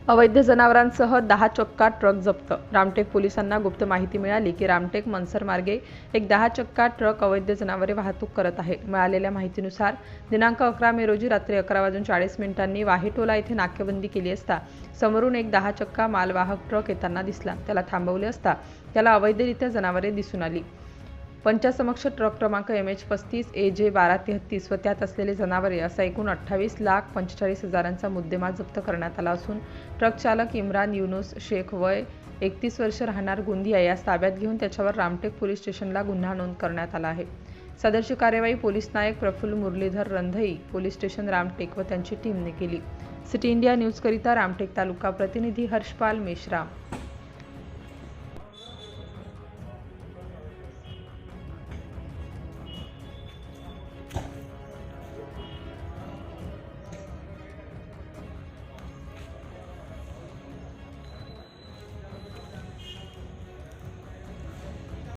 अवैध जनावरांसह 10 चक्का ट्रक जप्त। रामटेक पोलिसांना गुप्त माहिती मिळाली की रामटेक मनसर मार्गे एक 10 चक्का ट्रक अवैध जनावरे वाहतूक करत आहे। मिळालेल्या माहितीनुसार दिनांक 11 मे रोजी रात्री 11:40 वाहेटोला येथे नाकेबंदी केली असता समोरून एक 10 चक्का मालवाहक ट्रक येताना दिसला। त्याला थांबवले असता त्याला अवैधरित्या जनावरे दिसून आली। पंचासमक्ष ट्रक क्रमांक MH35 AJ 1233 व त्यात असलेले जनावरे असा एकूण 28,45,000चा मुद्देमाल जप्त करण्यात आला असून ट्रक चालक इम्रान युनुस शेख वय 31 वर्ष राहणार गोंदिया यास ताब्यात घेऊन त्याच्यावर रामटेक पोलीस स्टेशनला गुन्हा नोंद करण्यात आला आहे। सदरची कार्यवाही पोलीस नायक प्रफुल्ल मुरलीधर रंधई पोलीस स्टेशन रामटेक व त्यांची टीमने केली। सिटी इंडिया न्यूज करिता रामटेक तालुका प्रतिनिधी हर्षपाल मेश्राम।